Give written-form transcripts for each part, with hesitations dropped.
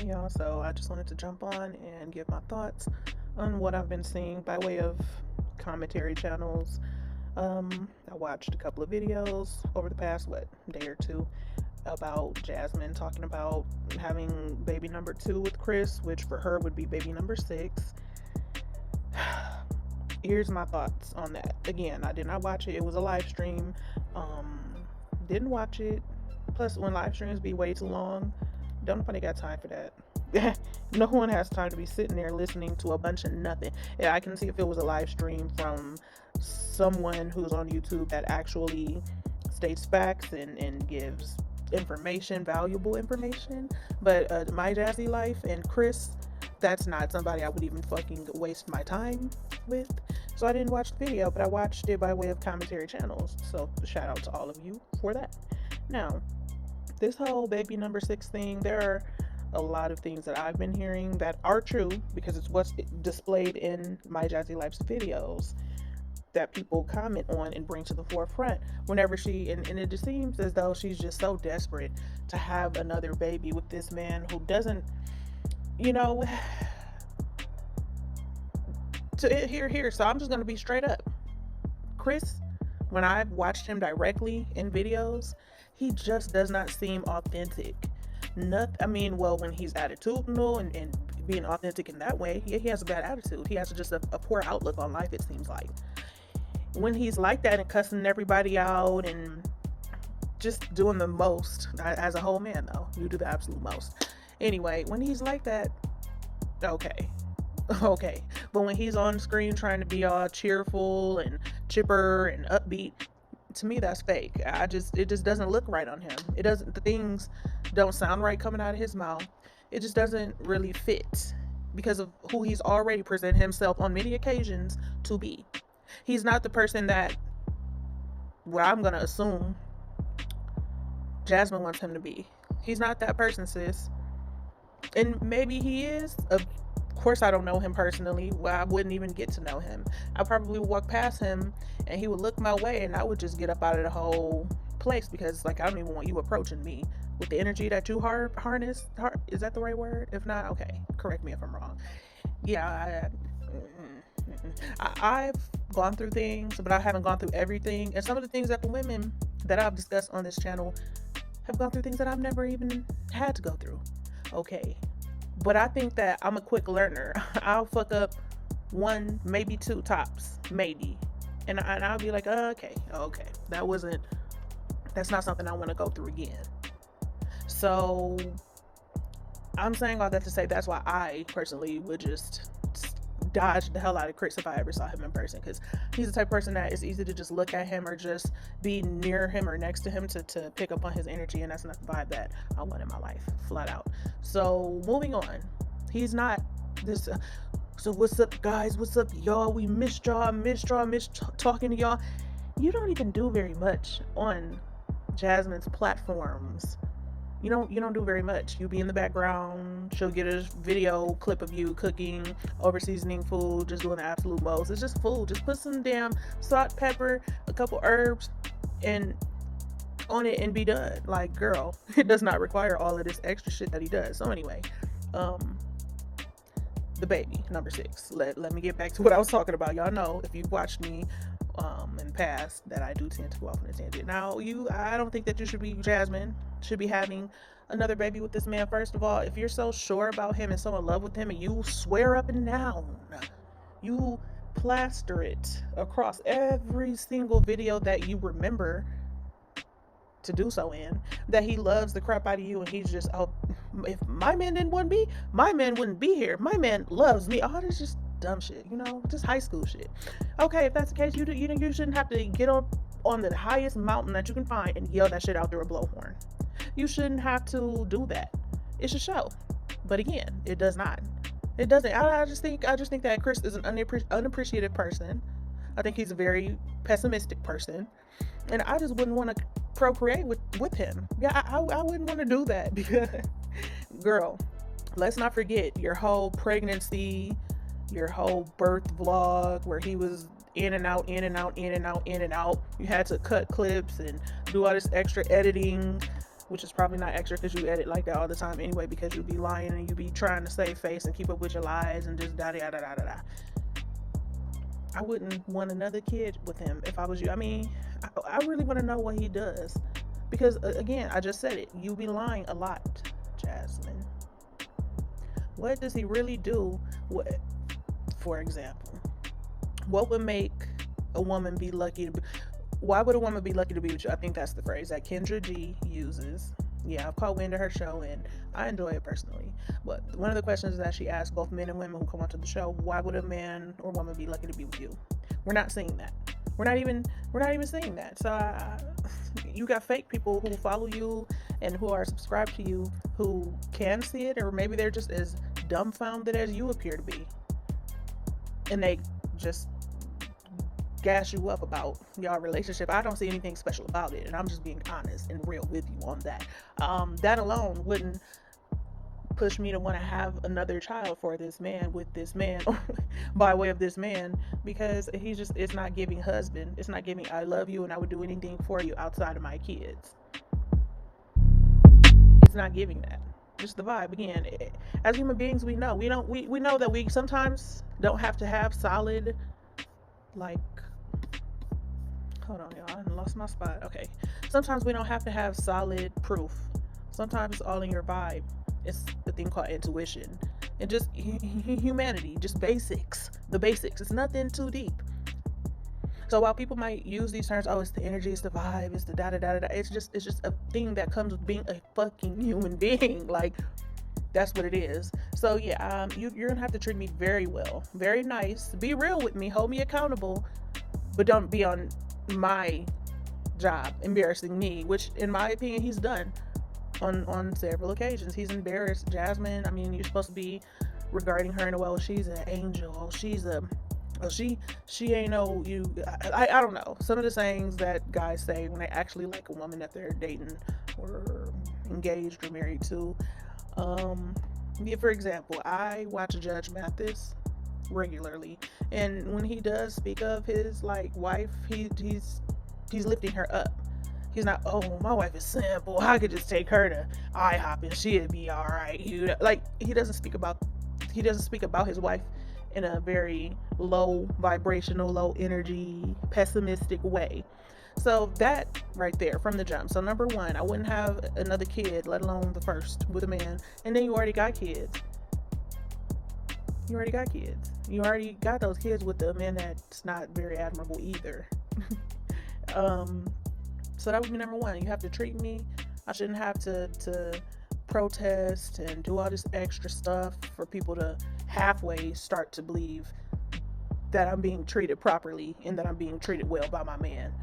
Hey y'all, so I just wanted to jump on and give my thoughts on what I've been seeing by way of commentary channels. I watched a couple of videos over the past, day or two about Jasmine talking about having baby number 2 with Chris, which for her would be baby number 6. Here's my thoughts on that. Again, I did not watch it. It was a live stream. Didn't watch it. Plus, when live streams be way too long, don't nobody got time for that. No one has time to be sitting there listening to a bunch of nothing. Yeah, I can see if it was a live stream from someone who's on YouTube that actually states facts and gives information, valuable information. But MyJazzyLife and Chris, that's not somebody I would even fucking waste my time with. So I didn't watch the video, but I watched it by way of commentary channels. So shout out to all of you for that. Now, this whole baby number 6 thing, there are a lot of things that I've been hearing that are true because it's what's displayed in MyJazzyLife's videos that people comment on and bring to the forefront whenever and it just seems as though she's just so desperate to have another baby with this man who doesn't, so I'm just going to be straight up. Chris, when I've watched him directly in videos, he just does not seem authentic. When he's attitudinal and being authentic in that way, he has a bad attitude. He has just a poor outlook on life, it seems like. When he's like that and cussing everybody out and just doing the most, as a whole man though, you do the absolute most. Anyway, when he's like that, okay. But when he's on screen trying to be all cheerful and chipper and upbeat, to me that's fake. It just doesn't look right on him. The things don't sound right coming out of his mouth. It just doesn't really fit because of who he's already presented himself on many occasions to be. He's not the person that, I'm gonna assume Jasmine wants him to be. He's not that person, sis. And maybe he is. Of course, I don't know him personally. Well, I wouldn't even get to know him. I probably would walk past him and he would look my way and I would just get up out of the whole place because, I don't even want you approaching me with the energy that you harness. Is that the right word? If not, okay, correct me if I'm wrong. Yeah, I've gone through things, but I haven't gone through everything. And some of the things that the women that I've discussed on this channel have gone through things that I've never even had to go through. Okay. But I think that I'm a quick learner. I'll fuck up 1, maybe 2 tops, maybe. And I'll be like, okay. That's not something I want to go through again. So I'm saying all that to say that's why I personally would just dodge the hell out of Chris if I ever saw him in person, because he's the type of person that it's easy to just look at him or just be near him or next to him to pick up on his energy, and that's not the vibe that I want in my life, flat out. So moving on, he's not this so what's up guys, what's up y'all, we missed y'all, miss talking to y'all. You don't even do very much on Jasmine's platforms. You don't do very much. You be in the background. She'll get a video clip of you cooking, over seasoning food, just doing the absolute most. It's just food. Just put some damn salt, pepper, a couple herbs, and on it and be done. Like, girl, it does not require all of this extra shit that he does. So anyway, the baby number 6. Let me get back to what I was talking about. Y'all know if you've watched me in the past that I do tend to go off on a tangent. Now, I don't think that Jasmine should be having another baby with this man. First of all, if you're so sure about him and so in love with him and you swear up and down, you plaster it across every single video that you remember to do so in, that he loves the crap out of you and he's just, if my man wouldn't be here. My man loves me. Oh, that's just dumb shit, just high school shit. Okay, if that's the case, you shouldn't have to get up on the highest mountain that you can find and yell that shit out through a blowhorn. You shouldn't have to do that. It should show. But again, it does not. It doesn't. I just think that Chris is an unappreciated person. I think he's a very pessimistic person, and I just wouldn't want to procreate with him. Yeah, I wouldn't want to do that because, girl, let's not forget your whole pregnancy, your whole birth vlog where he was in and out. You had to cut clips and do all this extra editing. which is probably not extra because you edit like that all the time anyway, because you be lying and you be trying to save face and keep up with your lies and just da da da da da da. I wouldn't want another kid with him if I was you. I mean, I really want to know what he does, because again, I just said it. You be lying a lot, Jasmine. What does he really do? What, for example, what would make a woman be lucky to be? Why would a woman be lucky to be with you? I think that's the phrase that Kendra G uses. Yeah, I've caught wind of her show and I enjoy it personally. But one of the questions that she asks both men and women who come onto the show, why would a man or woman be lucky to be with you? We're not seeing that. We're not even seeing that. So you got fake people who follow you and who are subscribed to you who can see it, or maybe they're just as dumbfounded as you appear to be. And they just gas you up about your relationship. I don't see anything special about it, and I'm just being honest and real with you on that. That alone wouldn't push me to want to have another child for this man, with this man, by way of this man, because he just is not giving husband. It's not giving I love you and I would do anything for you outside of my kids. It's not giving that. Just the vibe. Again, as human beings, we know we know that we sometimes don't have to have solid, like, hold on, y'all, I lost my spot. Okay, sometimes we don't have to have solid proof. Sometimes it's all in your vibe. It's the thing called intuition and just humanity, just basics. The basics. It's nothing too deep. So while people might use these terms, oh, it's the energy, it's the vibe, it's the da da da da, it's just a thing that comes with being a fucking human being. Like, that's what it is. So yeah, you're gonna have to treat me very well, very nice, be real with me, hold me accountable, but don't be on my job embarrassing me, which in my opinion he's done on several occasions. He's embarrassed Jasmine. I mean, you're supposed to be regarding her in a way, well, she's an angel, she ain't no you. I don't know, some of the sayings that guys say when they actually like a woman that they're dating or engaged or married to. Yeah, for example, I watch Judge Mathis regularly, and when he does speak of his like wife, he's lifting her up. He's not, oh, my wife is simple, I could just take her to IHOP and she'd be all right. Like, he doesn't speak about his wife in a very low vibrational, low energy, pessimistic way. So that right there from the jump. So number one, I wouldn't have another kid, let alone the first, with a man. And then you already got kids. You already got those kids with a man that's not very admirable either. So that would be number one. You have to treat me. I shouldn't have to protest and do all this extra stuff for people to halfway start to believe that I'm being treated properly and that I'm being treated well by my man.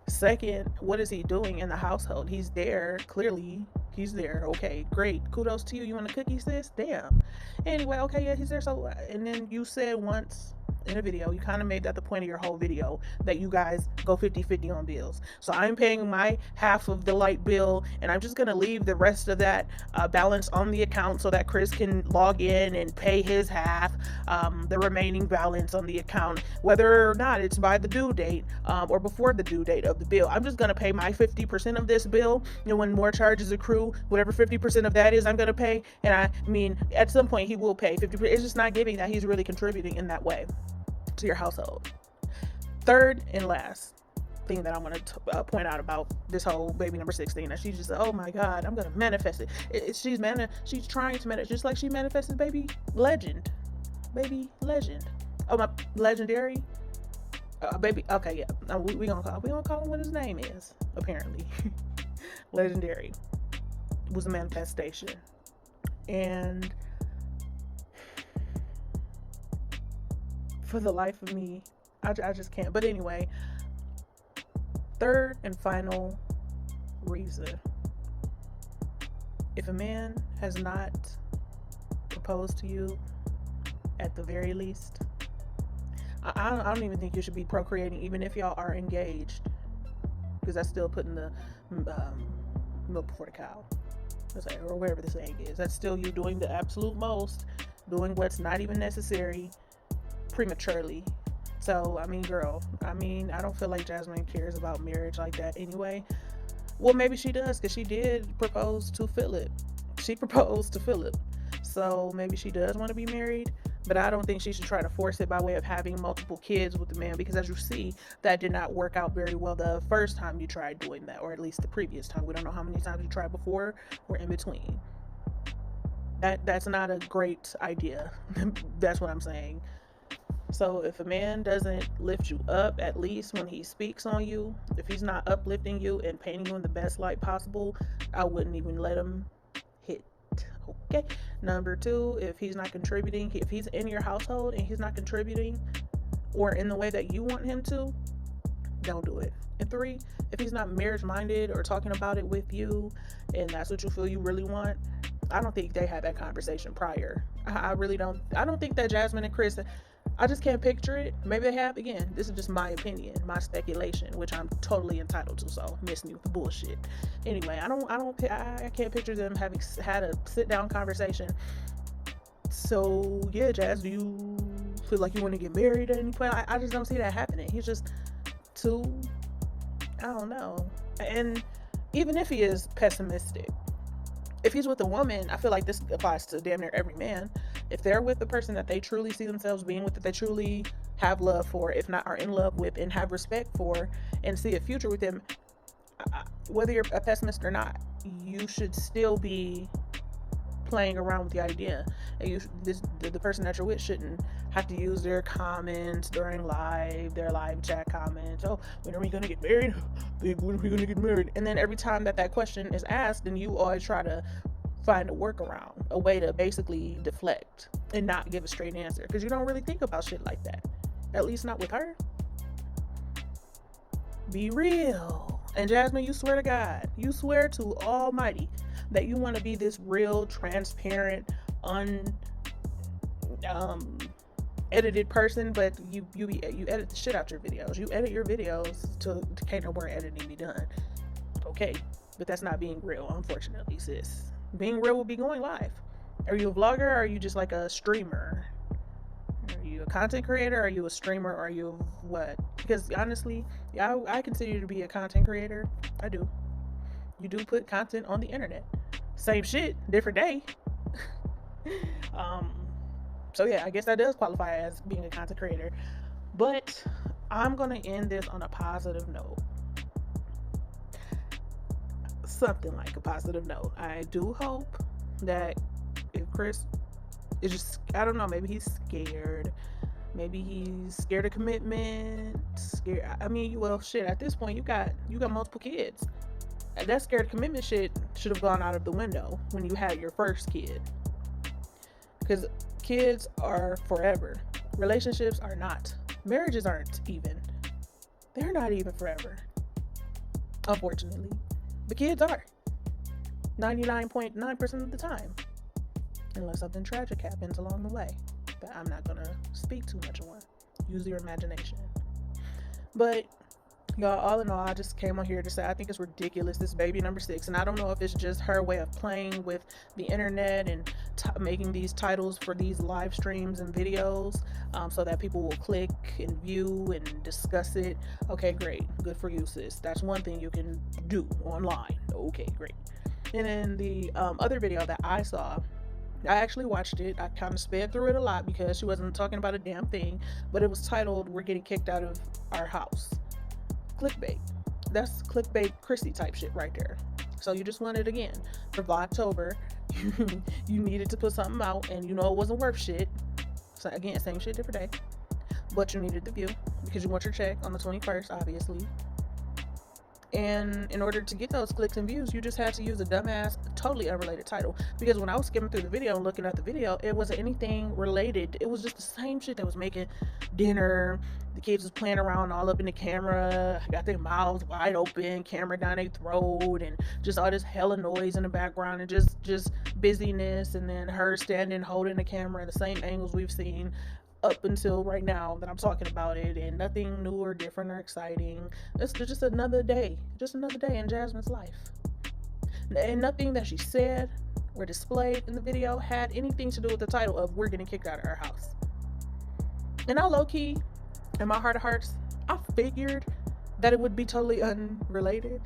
Second, what is he doing in the household? He's there. Clearly, he's there. Okay, great. Kudos to you. You want a cookie, sis? Damn. Anyway, okay, yeah, he's there. So, and then you said once in a video, you kind of made that the point of your whole video, that you guys go 50-50 on bills. So I'm paying my half of the light bill, and I'm just going to leave the rest of that balance on the account so that Chris can log in and pay his half, the remaining balance on the account, whether or not it's by the due date or before the due date of the bill. I'm just going to pay my 50% of this bill, and when more charges accrue, whatever 50% of that is, I'm going to pay. And I mean, at some point he will pay 50%. It's just not giving that he's really contributing in that way to your household. Third and last thing that I want to point out about this whole baby number 16, that she's just, oh my God, I'm gonna manifest it. She's trying to manifest, just like she manifested baby legend. Oh, my legendary baby. Okay, yeah, we gonna call him what his name is. Apparently, legendary was a manifestation, and for the life of me, I just can't. But anyway, third and final reason. If a man has not proposed to you, at the very least, I don't even think you should be procreating, even if y'all are engaged, because that's still putting the milk before the cow, or whatever the saying is. That's still you doing the absolute most, doing what's not even necessary prematurely. So I mean, girl, I don't feel like Jasmine cares about marriage like that anyway. Well, maybe she does, because she did propose to Philip. She proposed to Philip. So maybe she does want to be married, but I don't think she should try to force it by way of having multiple kids with the man, because as you see, that did not work out very well the first time you tried doing that, or at least the previous time. We don't know how many times you tried before or in between. That's not a great idea. That's what I'm saying. So if a man doesn't lift you up, at least when he speaks on you, if he's not uplifting you and painting you in the best light possible, I wouldn't even let him hit. Okay. Number two, if he's not contributing, if he's in your household and he's not contributing or in the way that you want him to, don't do it. And three, if he's not marriage minded or talking about it with you and that's what you feel you really want, I don't think they had that conversation prior. I really don't. I don't think that Jasmine and Chris, I just can't picture it. Maybe they have. Again, this is just my opinion, my speculation, which I'm totally entitled to. So miss me with the bullshit. Anyway, I can't picture them having had a sit down conversation. So yeah, Jazz, do you feel like you want to get married at any point? I just don't see that happening. He's just too, I don't know. And even if he is pessimistic, if he's with a woman, I feel like this applies to damn near every man. If they're with the person that they truly see themselves being with, that they truly have love for, if not are in love with and have respect for, and see a future with them, whether you're a pessimist or not, you should still be playing around with the idea. And the person that you're with shouldn't have to use their comments during their live chat comments. Oh, when are we gonna get married? When are we gonna get married? And then every time that question is asked, then you always try to find a workaround, a way to basically deflect and not give a straight answer, because you don't really think about shit like that. At least not with her. Be real. And Jasmine, you swear to God, you swear to Almighty that you want to be this real, transparent, edited person, but you edit the shit out your videos. You edit your videos to can't no more editing be done. Okay, but that's not being real, unfortunately, sis. Being real will be going live. Are you a vlogger, or are you just like a streamer? Are you a content creator? Are you a streamer? Or are you what? Because honestly, I consider you to be a content creator. I do. You do put content on the internet. Same shit, different day. So yeah, I guess that does qualify as being a content creator. But I'm gonna end this on a positive note. Something like a positive note. I do hope that if Chris is just, I don't know, maybe he's scared. Maybe he's scared of commitment. Scared. I mean, well, shit. At this point, you got multiple kids. That scared commitment shit should have gone out of the window when you had your first kid. Because kids are forever. Relationships are not. Marriages aren't even. They're not even forever. Unfortunately. But kids are. 99.9% of the time. Unless something tragic happens along the way. But I'm not going to speak too much on. Use your imagination. But y'all, all in all, I just came on here to say I think it's ridiculous, this baby number 6, and I don't know if it's just her way of playing with the internet and making these titles for these live streams and videos, so that people will click and view and discuss it. Okay, great, good for you, sis. That's one thing you can do online. Okay, great. And then the other video that I saw, I actually watched it. I kind of sped through it a lot because she wasn't talking about a damn thing, but it was titled, "We're Getting Kicked Out of Our House." Clickbait. That's clickbait Chrissy type shit right there. So you just wanted, again, for Vlogtober, you needed to put something out, and you know it wasn't worth shit. So again, same shit, different day. But you needed the view because you want your check on the 21st, obviously. And in order to get those clicks and views, you just had to use a dumbass, totally unrelated title. Because when I was skimming through the video and looking at the video, it wasn't anything related. It was just the same shit that was making dinner. The kids was playing around all up in the camera, got their mouths wide open, camera down their throat, and just all this hella noise in the background, and just busyness. And then her standing, holding the camera in the same angles we've seen up until right now that I'm talking about it, and nothing new or different or exciting. It's just another day in Jasmine's life, and nothing that she said or displayed in the video had anything to do with the title of "We're Getting Kicked Out of Our House." And I low-key, in my heart of hearts, I figured that it would be totally unrelated,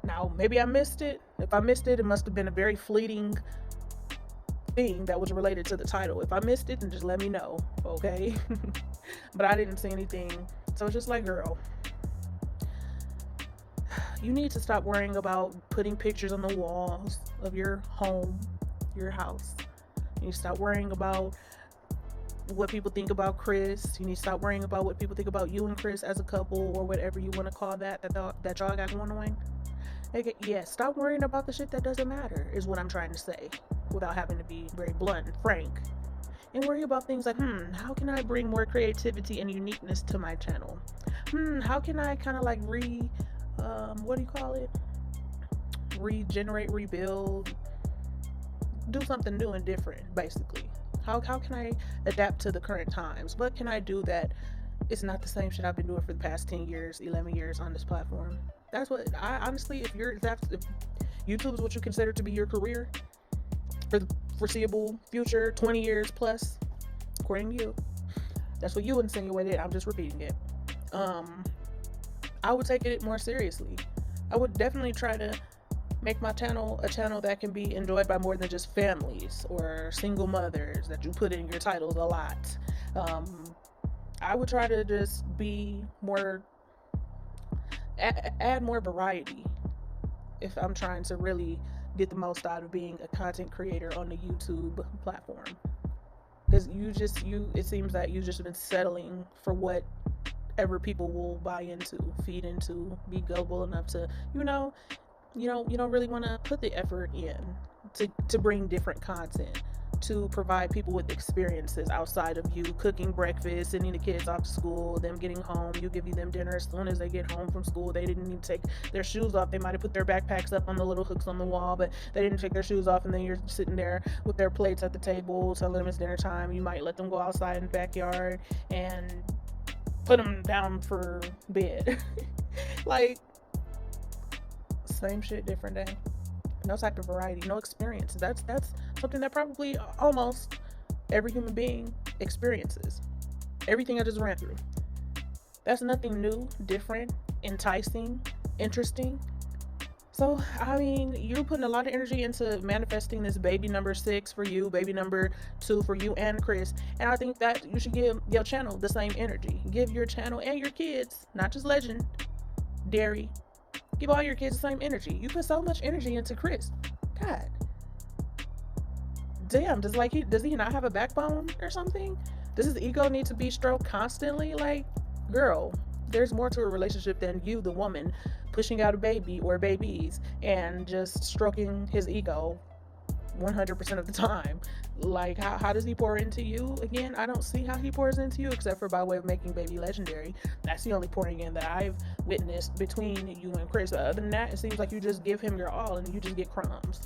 Now, maybe I missed it. If I missed it, it must have been a very fleeting thing that was related to the title. If I missed it, then just let me know, okay? But I didn't see anything. So it's just like, girl, you need to stop worrying about putting pictures on the walls of your home, your house. You need to stop worrying about what people think about Chris. You need to stop worrying about what people think about you and Chris as a couple, or whatever you want to call that y'all got going on. Okay, yeah, stop worrying about the shit that doesn't matter, is what I'm trying to say, without having to be very blunt and frank. And worry about things like, how can I bring more creativity and uniqueness to my channel? How can I kind of like what do you call it? Regenerate, rebuild, do something new and different, basically. How can I adapt to the current times? What can I do that it's not the same shit I've been doing for the past 10 years, 11 years on this platform? That's what I honestly, if YouTube is what you consider to be your career for the foreseeable future, 20 years plus, according to you, that's what you insinuated. I'm just repeating it. I would take it more seriously. I would definitely try to make my channel a channel that can be enjoyed by more than just families or single mothers that you put in your titles a lot. I would try to just be more, add more variety if I'm trying to really get the most out of being a content creator on the YouTube platform. Because it seems that you've just been settling for whatever people will buy into, feed into, be gullible enough to, you don't really want to put the effort in to bring different content, to provide people with experiences outside of you cooking breakfast, sending the kids off to school, them getting home, you giving them dinner as soon as they get home from school. They didn't even take their shoes off. They might have put their backpacks up on the little hooks on the wall, but they didn't take their shoes off, and then you're sitting there with their plates at the table telling them it's dinner time. You might let them go outside in the backyard and put them down for bed. Like, same shit, different day. No type of variety, no experience. That's something that probably almost every human being experiences. Everything I just ran through. That's nothing new, different, enticing, interesting. So, I mean, you're putting a lot of energy into manifesting this baby number 6 for you, baby number 2 for you and Chris. And I think that you should give your channel the same energy. Give your channel and your kids, not just Legend, Dairy, give all your kids the same energy. You put so much energy into Chris. God damn, does he not have a backbone or something? Does his ego need to be stroked constantly? Like, girl, there's more to a relationship than you, the woman, pushing out a baby or babies and just stroking his ego 100% of the time. Like, how does he pour into you? Again, I don't see how he pours into you except for by way of making baby legendary. That's the only pouring in that I've witnessed between you and Chris. Other than that, it seems like you just give him your all and you just get crumbs.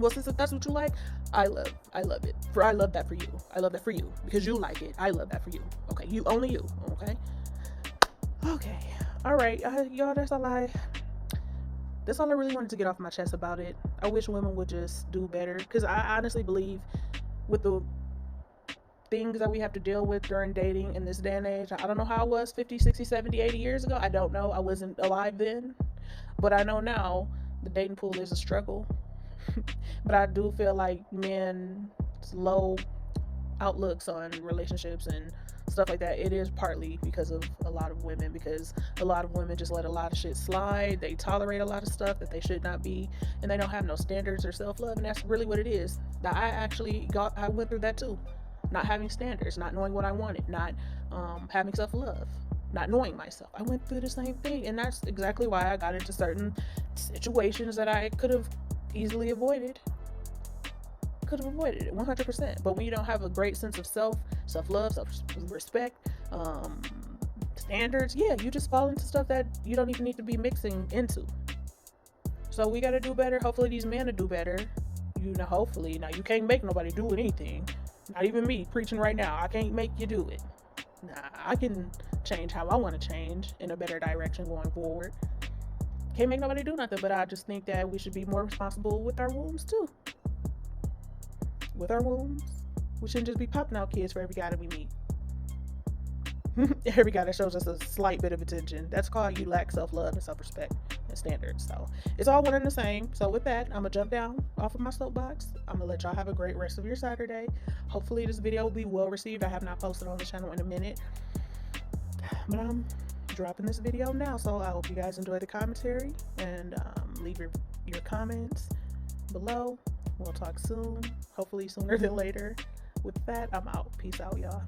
Well, since that's what you like, I love it. I love that for you. I love that for you because you like it. I love that for you. Okay, only you. Okay. All right, y'all. That's all I really wanted to get off my chest about it. I wish women would just do better, because I honestly believe with the things that we have to deal with during dating in this day and age, I don't know how it was 50, 60, 70, 80 years ago. I don't know. I wasn't alive then. But I know now the dating pool is a struggle. But I do feel like men's low outlooks on relationships and stuff like that, it is partly because of a lot of women, because a lot of women just let a lot of shit slide. They tolerate a lot of stuff that they should not be, and they don't have no standards or self-love, and that's really what it is. Now, I went through that too. Not having standards, not knowing what I wanted, not having self-love, not knowing myself. I went through the same thing, and that's exactly why I got into certain situations that I could have easily avoided. Could have avoided it 100%. But when you don't have a great sense of self-love, self-respect, standards, yeah, you just fall into stuff that you don't even need to be mixing into. So we got to do better. Hopefully these men will do better. Hopefully. Now, you can't make nobody do anything. Not even me preaching right now. I can't make you do it. Nah, I can change how I want to change in a better direction going forward. Can't make nobody do nothing, but I just think that we should be more responsible with our wombs too. With our wombs, we shouldn't just be popping out kids for every guy that we meet. Every guy that shows us a slight bit of attention. That's called you lack self-love and self-respect. standards. So it's all one and the same. So with that, I'm gonna jump down off of my soapbox. I'm gonna let y'all have a great rest of your Saturday. Hopefully this video will be well received. I have not posted on the channel in a minute, but I'm dropping this video now. So I hope you guys enjoy the commentary, and leave your comments below. We'll talk soon, hopefully sooner than later. With that, I'm out. Peace out, y'all.